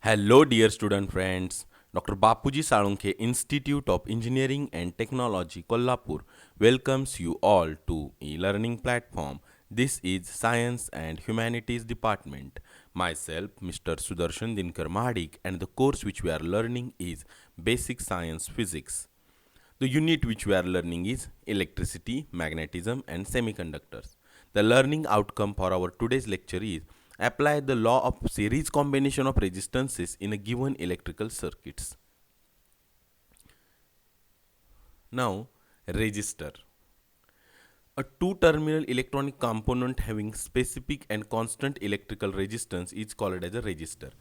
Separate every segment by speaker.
Speaker 1: Hello, dear student friends. Dr. Bapuji Salunke, Institute of Engineering and Technology, Kolhapur, welcomes you all to e-learning platform. This is Science and Humanities Department. Myself, Mr. Sudarshan Dinkar Mahadik, and the course which we are learning is Basic Science Physics. The unit which we are learning is electricity, magnetism, and semiconductors. The learning outcome for our today's lecture is apply the law of series combination of resistances in a given electrical circuits. Now, resistor. A two-terminal electronic component having specific and constant electrical resistance is called as a resistor.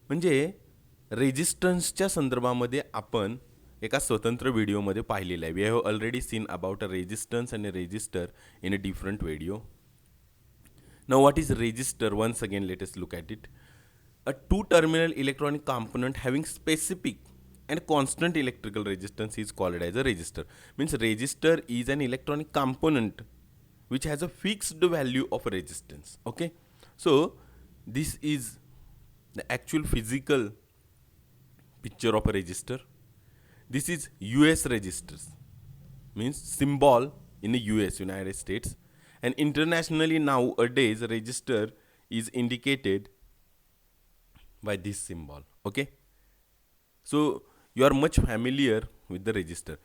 Speaker 1: म्हणजे रेजिस्टन्सच्या संदर्भामध्ये आपण एका स्वतंत्र व्हिडिओमध्ये पाहिलेलं आहे. We have already seen about a resistance and a resistor in a different video. Now, what is resistor? Once again, let us look at it. A two-terminal electronic component having specific and constant electrical resistance is called as a resistor. Means resistor is an electronic component which has a fixed value of resistance. Okay, so this is the actual physical picture of a resistor. This is US resistors, means symbol in the US, United States, and internationally nowadays register is indicated by this symbol. Okay, so you are much familiar with the register.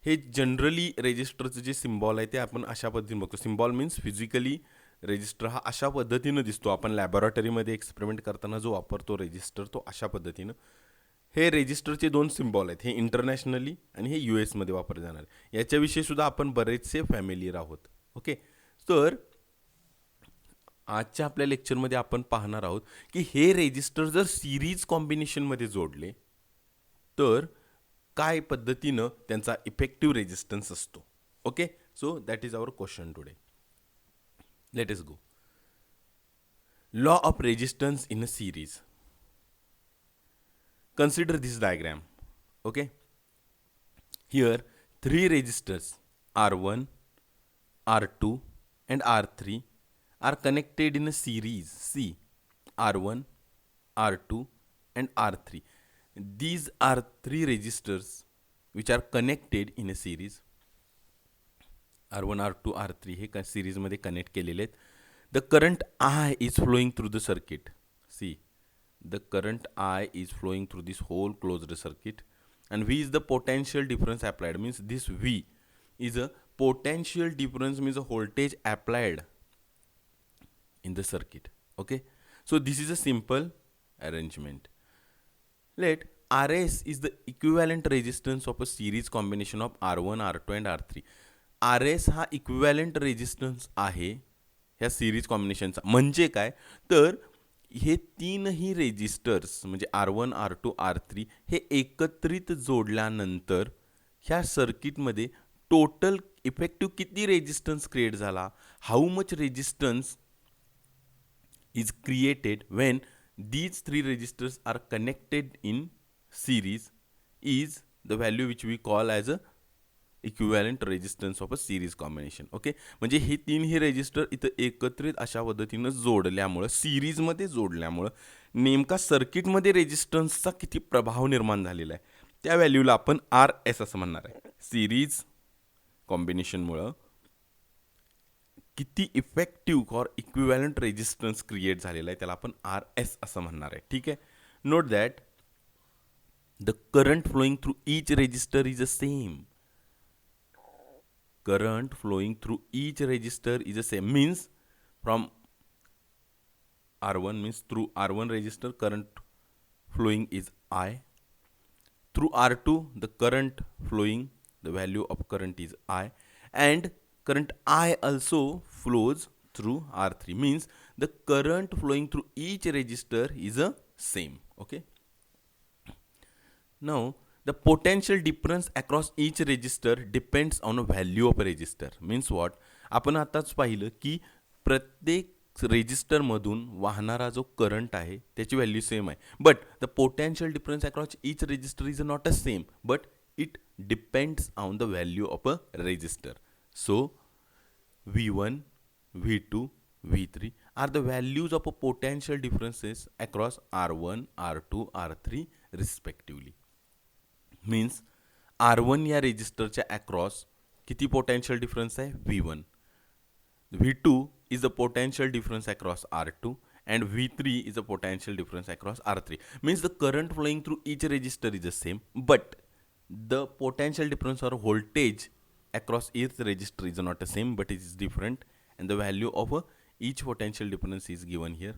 Speaker 1: हे generally रेजिस्टरचं जे symbol आहे ते आपण अशा पद्धतीने बघतो. Symbol means physically resistor हा अशा पद्धतीनं दिसतो. आपण लॅबोरेटरीमध्ये एक्सपेरिमेंट करताना जो वापरतो रेजिस्टर तो अशा पद्धतीनं. हे रेजिस्टरचे दोन सिम्बॉल आहेत. हे इंटरनॅशनली आणि हे यू एसमध्ये वापरले जाणार. याच्याविषयी सुद्धा आपण बरेचसे फॅमिलियर आहोत. ओके, तर आजच्या आपल्या लेक्चरमध्ये आपण पाहणार आहोत की हे रेजिस्टर जर सिरीज कॉम्बिनेशनमध्ये जोडले तर काय पद्धतीनं त्यांचा इफेक्टिव्ह रेजिस्टन्स असतो. Okay, so that is our question today. Let us go. Law of resistance in a series. Consider this diagram. Okay, here three resistors R1, R2 and R3 are connected in a series. See, R1, R2 and R3. These are three resistors which are connected in a series. R1, R2, R3 hey series मध्ये connect केलेले आहेत. The current I is flowing through the circuit. See, the current I is flowing through this whole closed circuit, and V is the potential difference applied. Means this V is a potential difference, means a voltage applied in the circuit. Okay, so this is a simple arrangement. Let RS is the equivalent resistance of a series combination of R1, R2 and R3. RS हा equivalent resistance आहे ह्या series कॉम्बिनेशनचा. म्हणजे काय तर हे तीनही resistors म्हणजे R1, R2, R3 हे एकत्रित जोडल्यानंतर ह्या सर्किटमध्ये टोटल इफेक्टिव्ह किती रेजिस्टन्स क्रिएट झाला, how much resistance is created when these three resistors are connected in series is the value which we call as a equivalent resistance of a series combination. Okay, म्हणजे हे तीनही resistor इथं एकत्रित अशा पद्धतीनं जोडल्यामुळं सिरीजमध्ये जोडल्यामुळं नेमका सर्किटमध्ये रेजिस्टन्सचा किती प्रभाव निर्माण झालेला आहे त्या व्हॅल्यूला आपण आर एस असं म्हणणार आहे. सिरीज कॉम्बिनेशनमुळं किती effective or equivalent resistance create झालेला आहे त्याला आपण आर एस असं म्हणणार आहे. ठीक आहे, note that the current flowing through each resistor is the same. Current flowing through each resistor is the same. Means from R1 means through R1 resistor current flowing is I. Through R2 the current flowing, the value of current is I, and current I also flows through R3. Means the current flowing through each resistor is the same. Okay, now the potential difference across each register depends on the value of a register. Means what? आपण आताच पाहिलं की प्रत्येक रेजिस्टरमधून वाहणारा जो current आहे त्याची value same आहे. But the potential difference across each resistor is not a same, but it depends on the value of a resistor. So V1, V2, V3 are the values of a potential differences across R1, R2, R3 respectively. Means R1 या रेजिस्टरच्या across किती potential difference आहे V1. V2 is the potential difference across R2 and V3 is the potential difference across R3. Means the current flowing through each resistor is the same, but the potential difference or voltage across each resistor is not the same, but it is different, and the value of each potential difference is given here.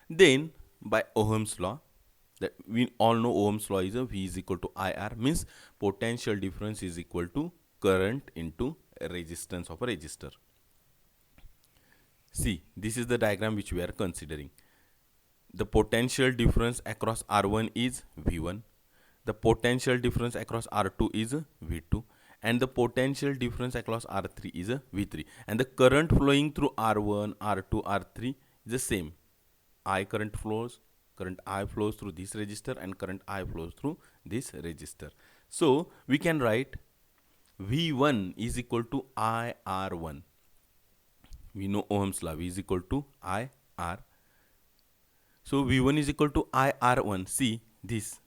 Speaker 1: Then by Ohm's law, that we all know Ohm's law is a V is equal to IR, means potential difference is equal to current into resistance of a resistor. See, this is the diagram which we are considering. The potential difference across R1 is V1. The potential difference across R2 is V2. And the potential difference across R3 is V3. And the current flowing through R1, R2, R3 is the same. Current I flows through this resistor and current I flows through this resistor. So, we can write V1 is equal to IR1. We know Ohm's law, V is equal to IR. So V1 is equal to IR1. See this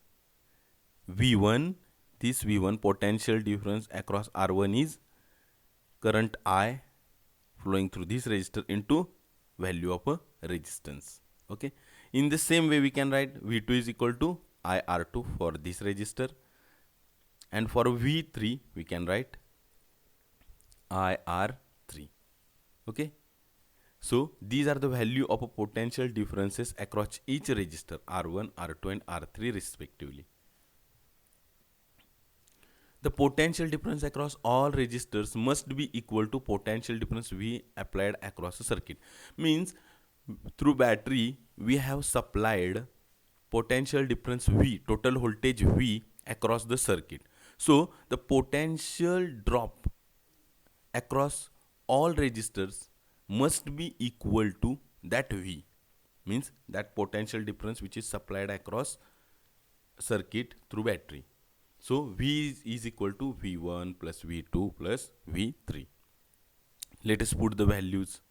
Speaker 1: V1, this V1 potential difference across R1 is current I flowing through this resistor into value of a resistance. Okay. In the same way, we can write V2 is equal to IR2 for this resistor. And for V3, we can write IR3. Okay. So these are the value of a potential differences across each resistor R1, R2 and R3 respectively. The potential difference across all resistors must be equal to potential difference V applied across a circuit. Means through battery we have supplied potential difference V, total voltage V across the circuit. So the potential drop across all resistors must be equal to that V, means that potential difference which is supplied across circuit through battery. So V is equal to V1 plus V2 plus V3. Let us put the values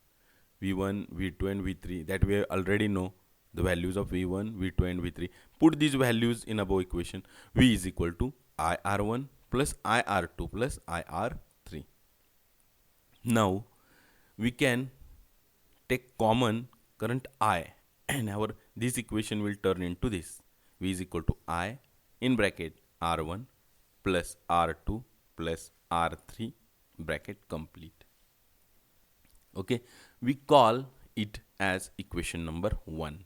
Speaker 1: V1, V2 and V3 that we already know the values of V1, V2 and V3. Put these values in above equation. V is equal to IR1 plus IR2 plus IR3. Now we can take common current I and this equation will turn into this. V is equal to I in bracket R1 plus R2 plus R3 bracket complete. Okay, we call it as equation number 1.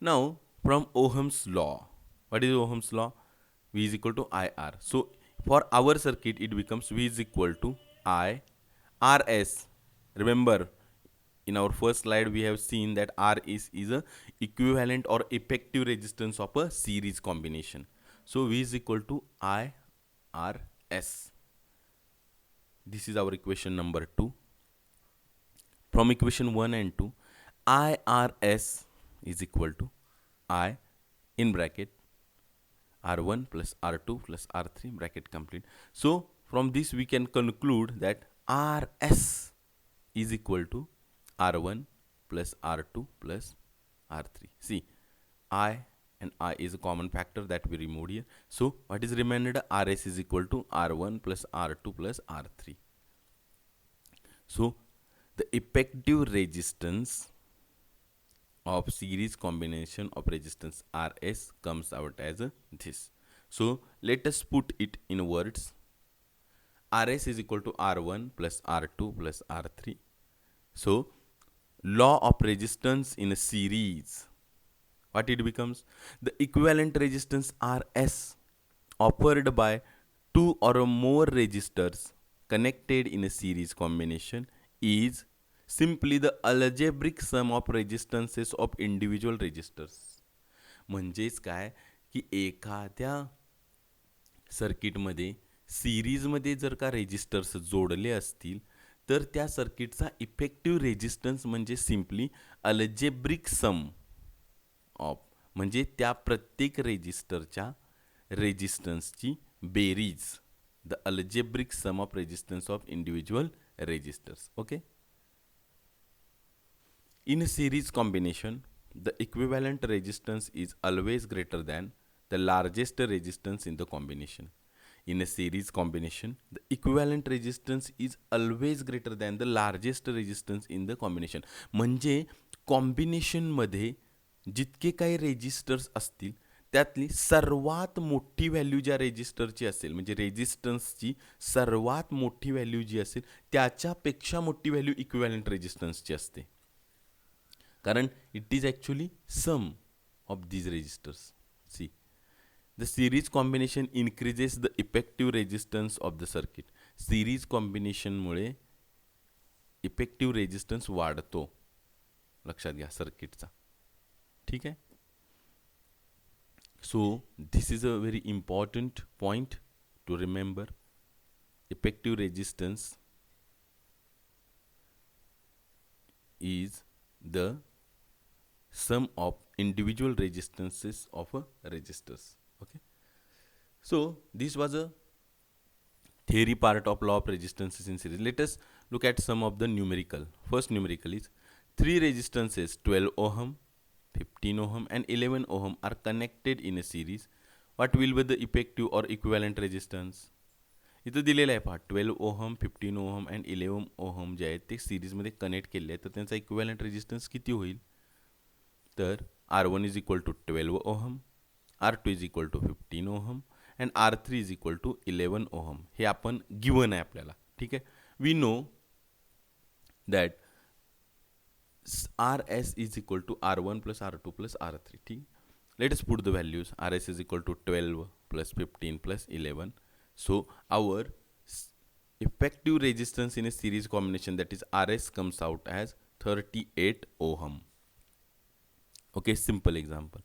Speaker 1: Now from Ohm's law, what is Ohm's law? V is equal to IR. So for our circuit it becomes V is equal to I RS. Remember, in our first slide we have seen that R is a equivalent or effective resistance of a series combination. So V is equal to IRS. This is our equation number 2. From equation 1 and 2, IRS is equal to I in bracket R1 plus R2 plus R3 bracket complete. So from this we can conclude that RS is equal to R1 plus R2 plus R3. See, I and I is a common factor that we removed here. So what is remaining? RS is equal to R1 plus R2 plus R3. So the effective resistance of series combination of resistance RS comes out as this. So let us put it in words. RS is equal to R1 plus R2 plus R3. So law of resistance in a series, what it becomes? The equivalent resistance RS offered by two or more resistors connected in a series combination is simply the algebraic sum of resistances of individual resistors. म्हणजेच काय की एखाद्या सर्किटमध्ये सिरीजमध्ये जर का resistors जोडले असतील तर त्या सर्किटचा इफेक्टिव्ह रेजिस्टन्स म्हणजे सिम्पली अल्जेब्रिक सम ऑफ, म्हणजे त्या प्रत्येक रेजिस्टरच्या रेजिस्टन्सची बेरीज, the algebraic sum of resistance of individual resistors. Okay, In a series combination, the equivalent resistance is always greater than the largest resistance in the combination. In a series combination, the equivalent resistance is always greater than the largest resistance in the combination. म्हणजे कॉम्बिनेशनमध्ये जितके काही resistors असतील त्यातली सर्वात मोठी value ज्या रेजिस्टरची असेल, म्हणजे रेजिस्टन्सची सर्वात मोठी व्हॅल्यू जी असेल त्याच्यापेक्षा मोठी व्हॅल्यू इक्विव्हॅलंट रेजिस्टन्सची असते. कारण it is actually sum of these resistors. See, the series combination increases the effective resistance of the circuit. Series कॉम्बिनेशनमुळे इफेक्टिव्ह रेजिस्टन्स वाढतो, लक्षात घ्या सर्किटचा. ठीक आहे. So this is a very important point to remember. Effective resistance is the sum of individual resistances of a resistors. Okay, so this was a theory part of law of resistances in series. Let us look at some of the numerical. First numerical is three resistances 12 ohm, 15 ohm and 11 ohm are connected in a series. What will be the effective or equivalent resistance? इथं दिलेलं आहे पहा, 12 ohm, 15 ohm and 11 ohm जे आहेत ते सिरीजमध्ये connect केले आहेत, तर त्यांचा इक्विव्हॅलंट रेजिस्टन्स किती होईल? तर R1 is equal to 12 ohm, R2 is equal to 15 ohm and R3 is equal to 11 ohm. हे आपण गिवन आहे आपल्याला. ठीक आहे. We know that RS is equal to R1 plus R2 plus R3. ठीक. Let us put the values. RS is equal to 12 plus 15 plus 11. So our effective resistance in a series combination, that is RS, comes out as 38 ohm. Okay, simple example.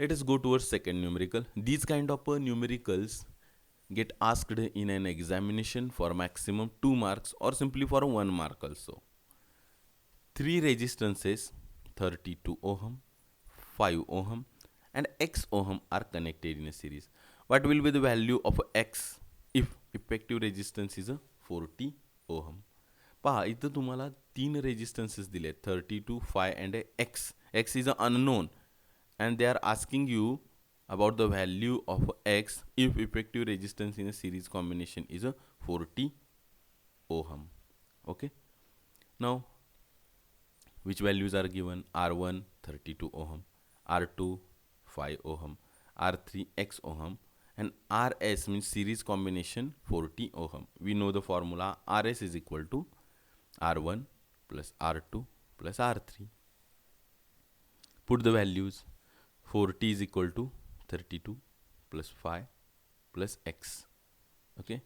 Speaker 1: Let us go towards second numerical. These kind of numericals get asked in an examination for maximum 2 marks or simply for 1 mark also. Three resistances 32 ohm, 5 ohm and X ohm are connected in a series. What will be the value of X if effective resistance is a 40 ohm? पहा, इथं तुम्हाला 3 रेजिस्टन्सेस दिले, 32, 5 and X. X is unknown and they are asking you about the value of X if effective resistance in a series combination is a 40 ohm. Okay. Now, which values are given? R1 32 ohm, R2 5 ohm, R3 X ohm and RS means series combination 40 ohm. We know the formula. RS is equal to R1 plus R2 plus R3. Put the values. 40 is equal to 32 plus 5 plus X. Okay.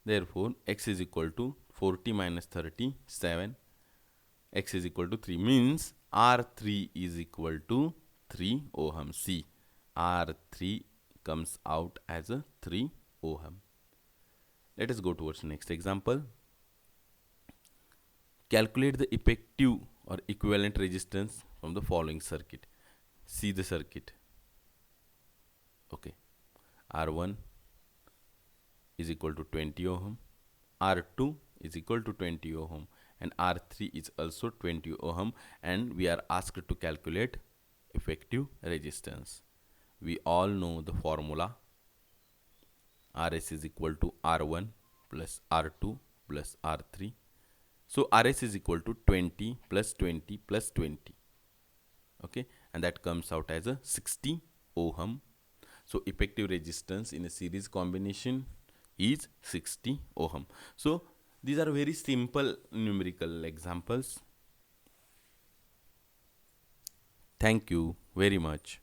Speaker 1: Therefore, X is equal to 40 minus 30, 7. X is equal to 3. Means R3 is equal to 3 ohm. See, R3 comes out as a 3 ohm. Let us go towards next example. Calculate the effective or equivalent resistance from the following circuit. See the circuit. Okay. R1 is equal to 20 ohm, R2 is equal to 20 ohm and R3 is also 20 ohm, and we are asked to calculate effective resistance. We all know the formula. RS is equal to R1 plus R2 plus R3. So RS is equal to 20 plus 20 plus 20. Okay, and that comes out as a 60 ohm. So effective resistance in a series combination is 60 ohm. So these are very simple numerical examples. Thank you very much.